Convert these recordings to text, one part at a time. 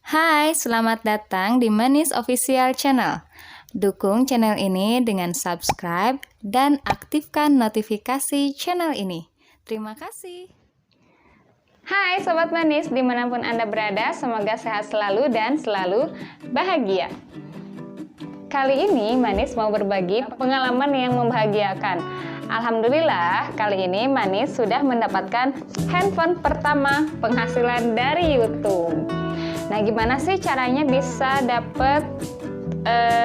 Hai, selamat datang di Manis Official Channel. Dukung channel ini dengan subscribe dan aktifkan notifikasi channel ini. Terima kasih. Hai Sobat Manis, dimanapun Anda berada, semoga sehat selalu dan selalu bahagia. Kali ini Manis mau berbagi pengalaman yang membahagiakan. Alhamdulillah, kali ini Manis sudah mendapatkan handphone pertama penghasilan dari YouTube. Nah, gimana sih caranya bisa dapet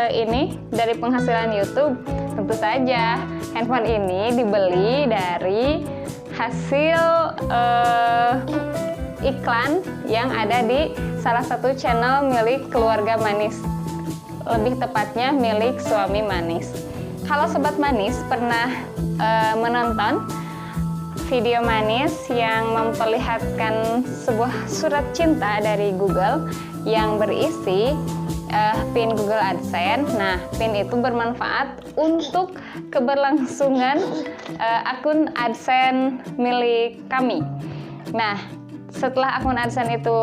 ini dari penghasilan YouTube? Tentu saja, handphone ini dibeli dari hasil iklan yang ada di salah satu channel milik keluarga Manis, lebih tepatnya milik suami Manis. Kalau Sobat Manis pernah menonton video Manis yang memperlihatkan sebuah surat cinta dari Google yang berisi PIN Google AdSense. Nah, PIN itu bermanfaat untuk keberlangsungan akun AdSense milik kami. Nah, setelah akun AdSense itu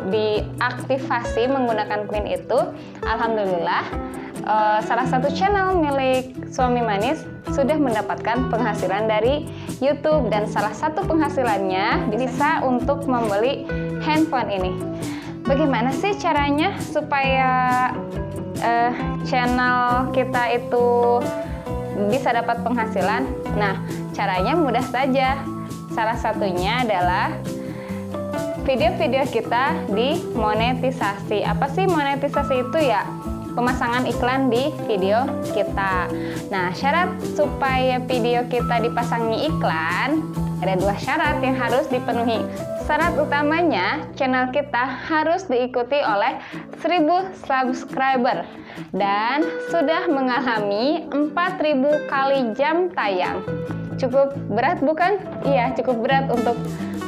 diaktifasi menggunakan PIN itu, alhamdulillah salah satu channel milik suami Manis sudah mendapatkan penghasilan dari YouTube, dan salah satu penghasilannya bisa untuk membeli handphone ini. Bagaimana sih caranya supaya channel kita itu bisa dapat penghasilan? Nah, caranya mudah saja. Salah satunya adalah video-video kita dimonetisasi. Apa sih monetisasi itu ya? Pemasangan iklan di video kita. Nah, syarat supaya video kita dipasangi iklan, ada 2 syarat yang harus dipenuhi. Syarat utamanya, channel kita harus diikuti oleh 1000 subscriber dan sudah mengalami 4000 kali jam tayang. Cukup berat bukan? Iya, cukup berat untuk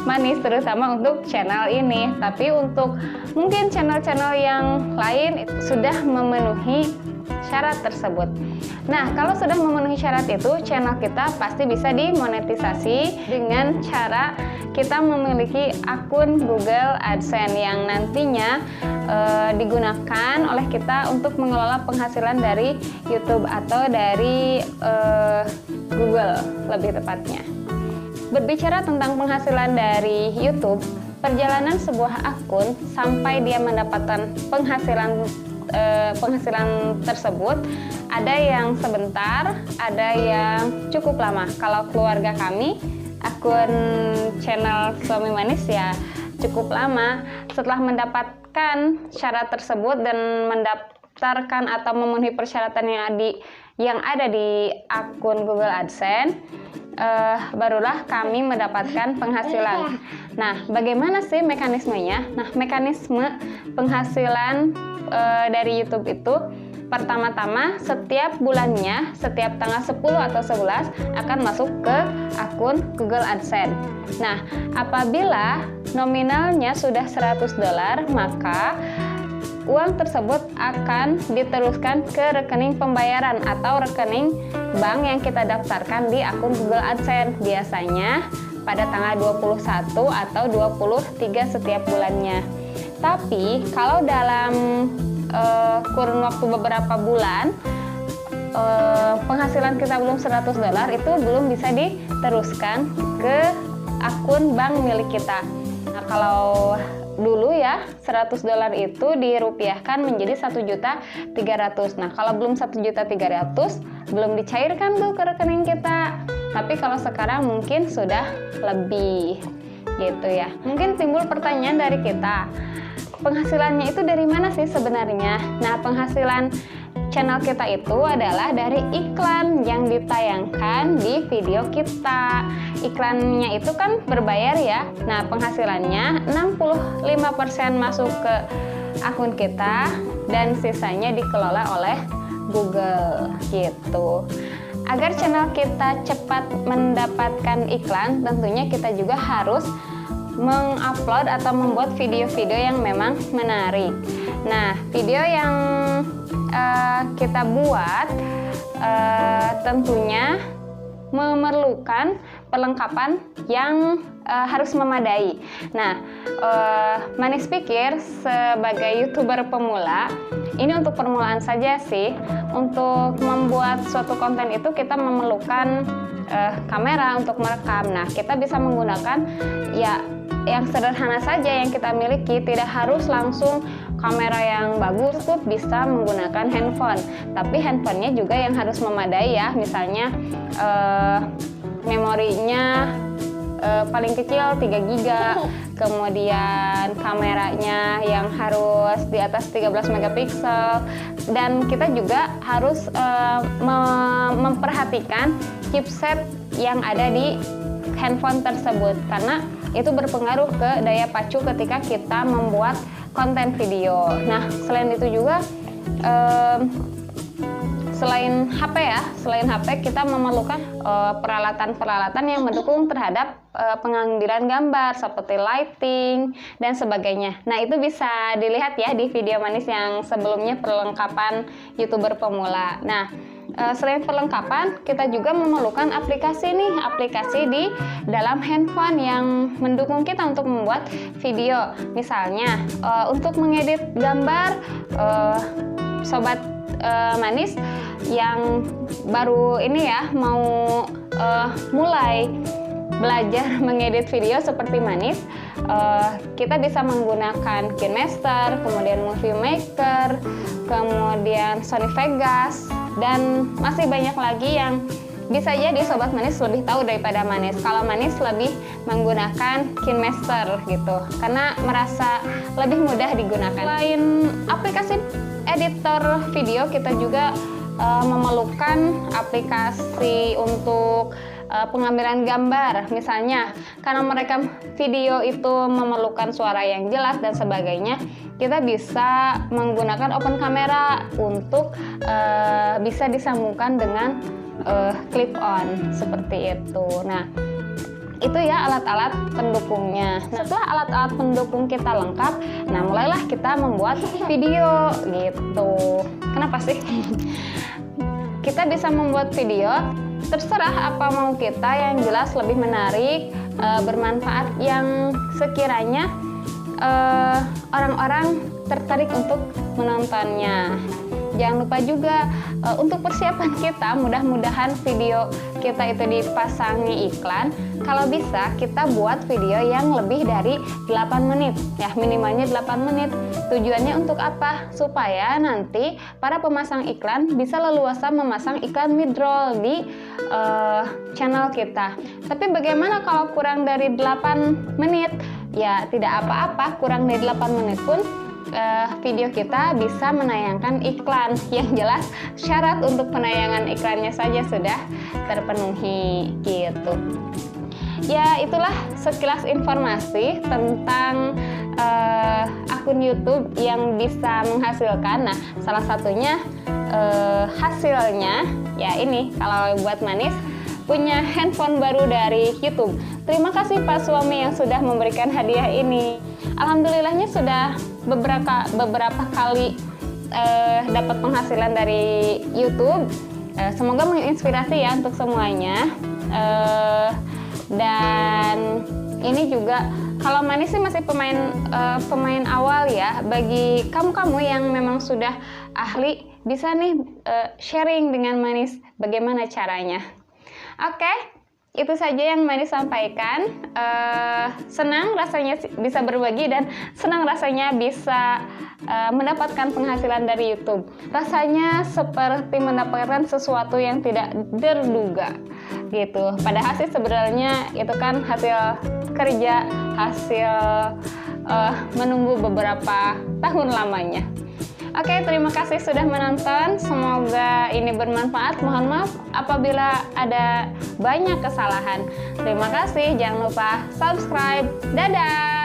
Manis, terutama untuk channel ini. Tapi untuk mungkin channel-channel yang lain sudah memenuhi syarat tersebut. Nah, kalau sudah memenuhi syarat itu, channel kita pasti bisa dimonetisasi dengan cara kita memiliki akun Google AdSense yang nantinya digunakan oleh kita untuk mengelola penghasilan dari YouTube atau dari Google lebih tepatnya. Berbicara tentang penghasilan dari YouTube, perjalanan sebuah akun sampai dia mendapatkan penghasilan tersebut ada yang sebentar, ada yang cukup lama. Kalau keluarga kami, akun channel Suami Manis ya cukup lama. Setelah mendapatkan syarat tersebut dan mendaftarkan atau memenuhi persyaratan yang ada di akun Google AdSense, barulah kami mendapatkan penghasilan. Nah, bagaimana sih mekanismenya? Nah, mekanisme penghasilan dari YouTube itu pertama-tama setiap bulannya, setiap tanggal 10 atau 11 akan masuk ke akun Google AdSense. Nah, apabila nominalnya sudah $100, maka uang tersebut akan diteruskan ke rekening pembayaran atau rekening bank yang kita daftarkan di akun Google AdSense, biasanya pada tanggal 21 atau 23 setiap bulannya. Tapi kalau dalam kurun waktu beberapa bulan penghasilan kita belum $100, itu belum bisa diteruskan ke akun bank milik kita. Nah, kalau dulu ya $100 itu dirupiahkan menjadi 1.300.000. Nah, kalau belum 1.300.000 belum dicairkan tuh ke rekening kita. Tapi kalau sekarang mungkin sudah lebih gitu ya. Mungkin timbul pertanyaan dari kita, penghasilannya itu dari mana sih sebenarnya? Nah, penghasilan channel kita itu adalah dari iklan yang ditayangkan di video kita. Iklannya itu kan berbayar ya. Nah, penghasilannya 65% masuk ke akun kita dan sisanya dikelola oleh Google gitu. Agar channel kita cepat mendapatkan iklan, tentunya kita juga harus mengupload atau membuat video-video yang memang menarik. Nah, video yang kita buat tentunya memerlukan perlengkapan yang harus memadai. Nah, Manis pikir sebagai YouTuber pemula, ini untuk permulaan saja sih. Untuk membuat suatu konten itu kita memerlukan kamera untuk merekam. Nah, kita bisa menggunakan ya yang sederhana saja yang kita miliki, tidak harus langsung kamera yang bagus, tuh bisa menggunakan handphone. Tapi handphonenya juga yang harus memadai ya, misalnya memorinya paling kecil 3 GB, kemudian kameranya yang harus di atas 13 megapiksel, dan kita juga harus memperhatikan chipset yang ada di handphone tersebut, karena itu berpengaruh ke daya pacu ketika kita membuat konten video. Nah, selain itu juga selain HP kita memerlukan peralatan-peralatan yang mendukung terhadap pengambilan gambar seperti lighting dan sebagainya. Nah, itu bisa dilihat ya di video Manis yang sebelumnya, perlengkapan YouTuber pemula. Nah, selain perlengkapan, kita juga memerlukan aplikasi di dalam handphone yang mendukung kita untuk membuat video. Misalnya, untuk mengedit gambar, sobat Manis yang baru ini ya mau mulai belajar mengedit video seperti Manis, kita bisa menggunakan KineMaster, kemudian Movie Maker, kemudian Sony Vegas, dan masih banyak lagi yang bisa jadi Sobat Manis lebih tahu daripada Manis. Kalau Manis lebih menggunakan KineMaster gitu, karena merasa lebih mudah digunakan. Selain aplikasi editor video, kita juga memerlukan aplikasi untuk pengambilan gambar. Misalnya, karena mereka video itu memerlukan suara yang jelas dan sebagainya, kita bisa menggunakan open camera untuk bisa disambungkan dengan clip on seperti itu. Nah, itu ya alat-alat pendukungnya. Nah, setelah alat-alat pendukung kita lengkap, nah mulailah kita membuat video gitu. Kenapa sih? Kita bisa membuat video, terserah apa mau kita, yang jelas lebih menarik, bermanfaat, yang sekiranya orang-orang tertarik untuk menontonnya. Jangan lupa juga untuk persiapan kita, mudah-mudahan video kita itu dipasangi iklan. Kalau bisa kita buat video yang lebih dari 8 menit, ya minimalnya 8 menit. Tujuannya untuk apa? Supaya nanti para pemasang iklan bisa leluasa memasang iklan mid-roll di channel kita. Tapi bagaimana kalau kurang dari 8 menit? Ya tidak apa-apa, kurang dari 8 menit pun video kita bisa menayangkan iklan. Yang jelas syarat untuk penayangan iklannya saja sudah terpenuhi gitu. Ya, itulah sekilas informasi tentang akun YouTube yang bisa menghasilkan. Nah, salah satunya hasilnya ya ini, kalau buat Manis punya handphone baru dari YouTube. Terima kasih Pak Suami yang sudah memberikan hadiah ini. Alhamdulillahnya sudah beberapa kali dapat penghasilan dari YouTube. Semoga menginspirasi ya untuk semuanya. Dan ini juga, kalau Manis sih masih pemain awal ya. Bagi kamu-kamu yang memang sudah ahli, bisa nih sharing dengan Manis bagaimana caranya. Oke, itu saja yang Manis sampaikan. Senang rasanya bisa berbagi dan senang rasanya bisa mendapatkan penghasilan dari YouTube. Rasanya seperti mendapatkan sesuatu yang tidak terduga gitu. Padahal sih sebenarnya itu kan hasil kerja, hasil menunggu beberapa tahun lamanya. Oke, terima kasih sudah menonton. Semoga ini bermanfaat. Mohon maaf apabila ada banyak kesalahan. Terima kasih. Jangan lupa subscribe. Dadah!